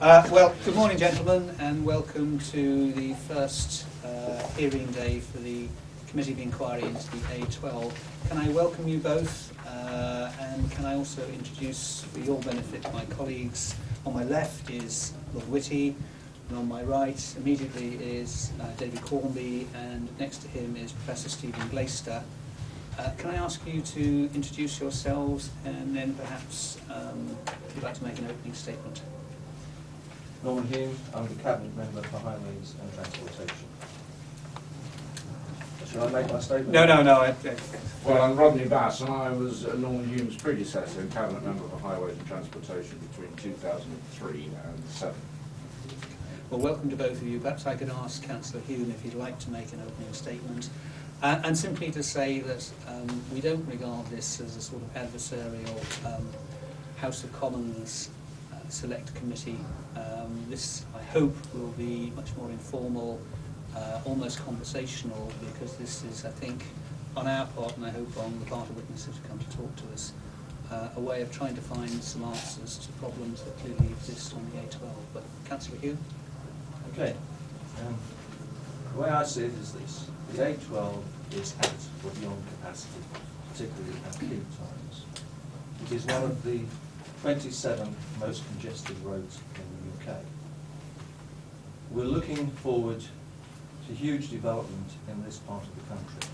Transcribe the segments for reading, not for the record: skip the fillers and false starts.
Well, good morning, gentlemen, and welcome to the first hearing day for the Committee of Inquiry into the A12. Can I welcome you both, and can I also introduce, for your benefit, my colleagues. On my left is Lord Whitty, and on my right immediately is David Cornby, and next to him is Professor Stephen Glaister. Can I ask you to introduce yourselves, and then perhaps if you'd like to make an opening statement. Norman Hume, I'm the Cabinet Member for Highways and Transportation. Should I make my statement? No. Well, I'm Rodney Bass, and I was Norman Hume's predecessor and Cabinet Member for Highways and Transportation between 2003 and 2007. Well, welcome to both of you. Perhaps I could ask Councillor Hume if he'd like to make an opening statement. And simply to say that we don't regard this as a sort of adversarial House of Commons select committee. This, I hope, will be much more informal, almost conversational, because this is, I think, on our part, and I hope on the part of witnesses who come to talk to us, a way of trying to find some answers to problems that clearly exist on the A12. But Councillor Hume? Okay. The way I see it is this. The A12 is at or beyond capacity, particularly at peak times. It is one of the 27 most congested roads in the UK. We're looking forward to huge development in this part of the country.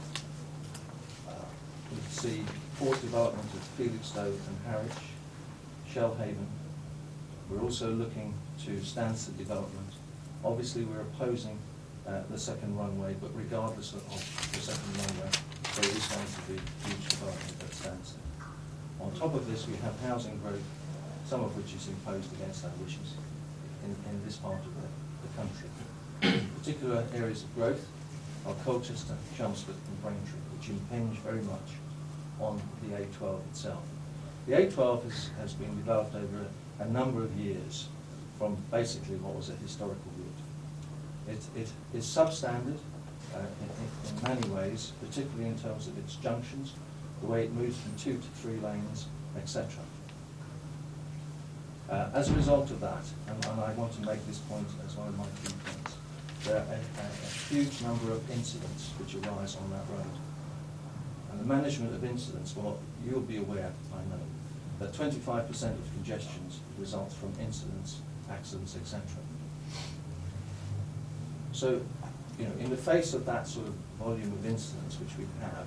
We see port development at Felixstowe and Harwich, Shellhaven. We're also looking to Stansted development. Obviously we're opposing the second runway, but regardless of the second runway, there is going to be huge development at Stansted. On top of this, we have housing growth, some of which is imposed against our wishes in this part of the country. Particular areas of growth are Colchester, Chelmsford and Braintree, which impinge very much on the A12 itself. The A12 has been developed over a number of years from basically what was a historical route. It is substandard in many ways, particularly in terms of its junctions, the way it moves from 2 to 3 lanes, etc. As a result of that, and I want to make this point as one of my key points, there are a huge number of incidents which arise on that road. And the management of incidents, well, you'll be aware, I know, that 25% of congestions results from incidents, accidents, etc. So, you know, in the face of that sort of volume of incidents which we have,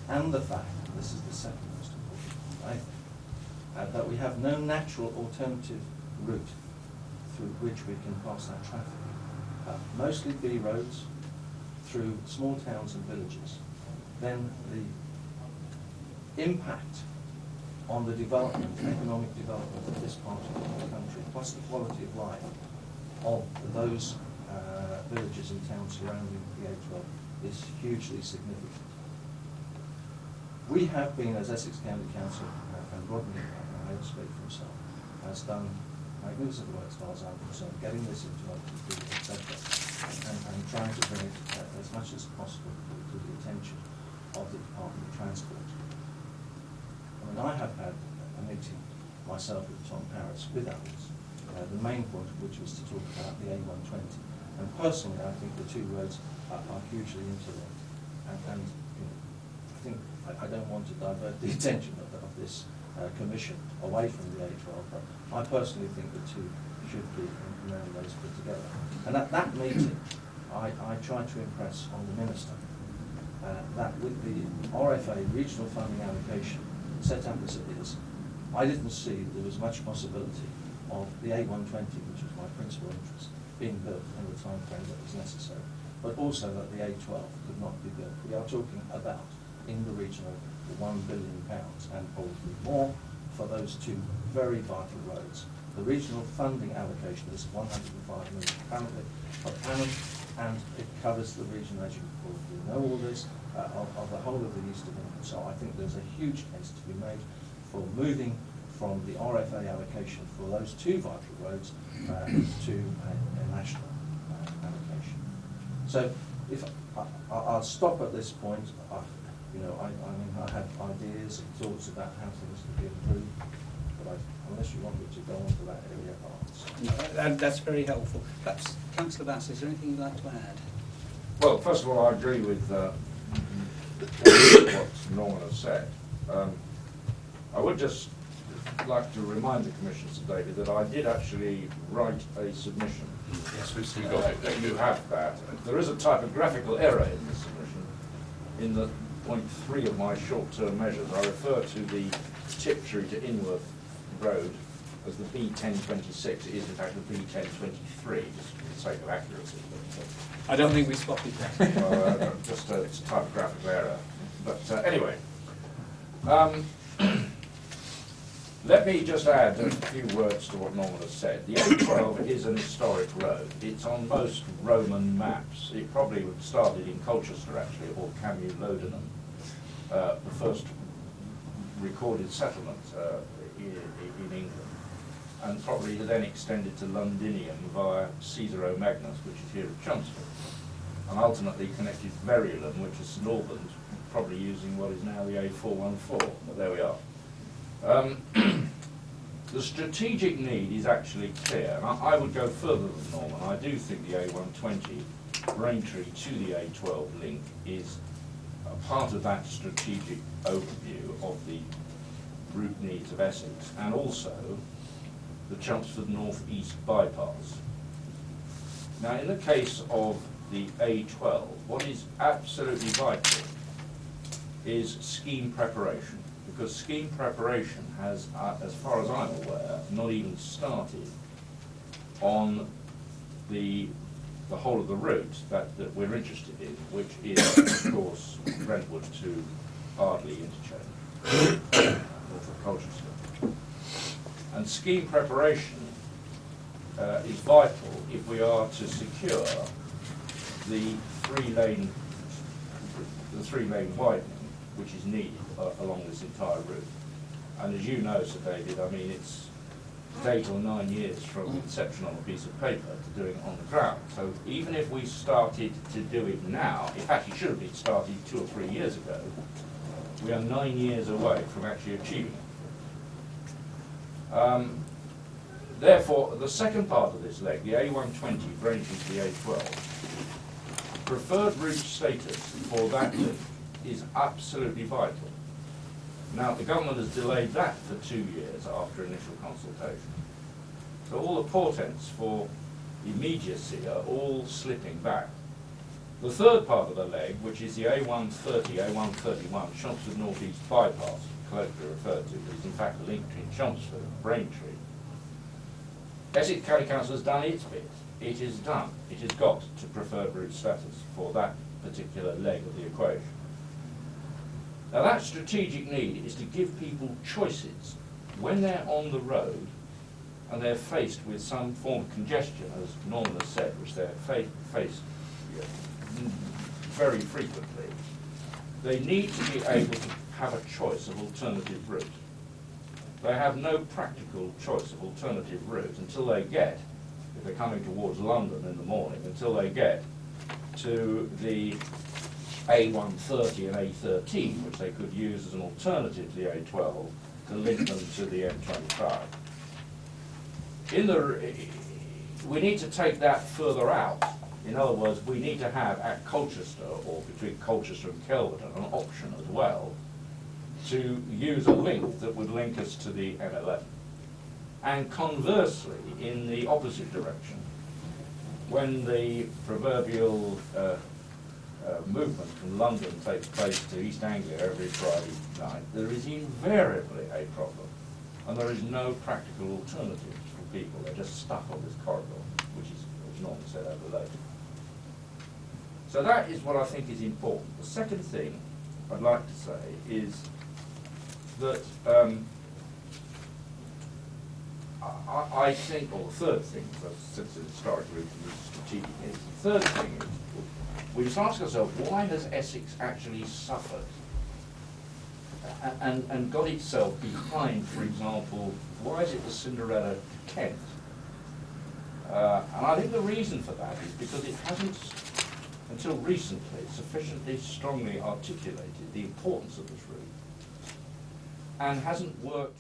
and the fact, and this is the second most important, right, that we have no natural alternative route through which we can pass that traffic. Mostly B roads through small towns and villages. Then the impact on the development, economic development of this part of the country, plus the quality of life of those villages and towns surrounding the A12 is hugely significant. We have been, as Essex County Council, and Rodney, I will speak for himself, has done magnificent work as far as I'm concerned, getting this into OTP, etc., and trying to bring it as much as possible to the attention of the Department of Transport. I mean, I have had a meeting myself with Tom Paris with others, the main point of which was to talk about the A120. And personally, I think the two roads are hugely interlinked. And you know, I think I don't want to divert the attention of this commission away from the A12, but I personally think the two should be in many ways put together. And at that meeting, I tried to impress on the Minister that with the RFA, regional funding allocation, set up as it is, I didn't see there was much possibility of the A120, which was my principal interest, being built in the time frame that was necessary, but also that the A12 could not be built. We are talking about in the region of £1 billion and probably more for those two very vital roads. The regional funding allocation is £105 million currently per annum, and it covers the region, as you probably know all this, of the whole of the east of England. So I think there's a huge case to be made for moving from the RFA allocation for those two vital roads to a national allocation. So if I'll stop at this point. You know, I mean, I have ideas and thoughts about how things could be improved, but unless you want me to go on to that area, I'll That's very helpful. Perhaps, Councillor Bass, is there anything you'd like to add? Well, first of all, I agree with what Norman has said. I would just like to remind the Commissioner, Sir David, that I did actually write a submission. Yes, we've still got it. You have that. There is a typographical error in this submission. In the point 3 of my short-term measures, I refer to the Tiptree to Inworth Road as the B1026. It is, in fact, the B1023, just for the sake of accuracy. I don't think we spotted that. Well, just it's a typographical error. But anyway, let me just add a few words to what Norman has said. The A12 is an historic road. It's on most Roman maps. It probably started in Colchester, actually, or Camu-Lodenham, the first recorded settlement in England, and probably then extended to Londinium via Caesar Magnus, which is here at Chelmsford, and ultimately connected Verulam, which is St Albans, probably using what is now the A414, but there we are. The strategic need is actually clear, and I would go further than Norman. I do think the A120 Braintree to the A12 link is a part of that strategic overview of the route needs of Essex, and also the Chelmsford North East bypass. Now, in the case of the A12, what is absolutely vital is scheme preparation, because scheme preparation has, as far as I'm aware, not even started on the whole of the route that we're interested in, which is, of course, Brentwood to Ardley interchange, north of Colchester. And scheme preparation is vital if we are to secure the three-lane widening which is needed along this entire route. And as you know, Sir David, I mean, it's 8 or 9 years from inception on a piece of paper to doing it on the ground. So even if we started to do it now, in fact it should have been started 2 or 3 years ago, we are 9 years away from actually achieving it. Therefore, the second part of this leg, the A120 Braintree to the A12, preferred route status for that link is absolutely vital. Now, the government has delayed that for 2 years after initial consultation. So all the portents for immediacy are all slipping back. The third part of the leg, which is the A130, A131, Chelmsford North East bypass, colloquially referred to, is in fact a link between Chelmsford and Braintree. Essex County Council has done its bit. It is done. It has got to preferred route status for that particular leg of the equation. Now that strategic need is to give people choices when they're on the road and they're faced with some form of congestion, as Norman has said, which they're faced very frequently. They need to be able to have a choice of alternative route. They have no practical choice of alternative route until they get, if they're coming towards London in the morning, until they get to the A130 and A13, which they could use as an alternative to the A12 to link them to the M25. We need to take that further out. In other words, we need to have at Colchester, or between Colchester and Kelvedon, an option as well to use a link that would link us to the M11. And conversely, in the opposite direction, when the proverbial movement from London takes place to East Anglia every Friday night, there is invariably a problem, and there is no practical alternatives for people. They're just stuck on this corridor, which is, as Norman said, overloaded. So that is what I think is important. The second thing I'd like to say is that I think, or the third thing, since it's historically the strategic needs, the third thing is we just ask ourselves, why has Essex actually suffered and got itself behind, for example, why is it the Cinderella Kent? And I think the reason for that is because it hasn't, until recently, sufficiently strongly articulated the importance of this route and hasn't worked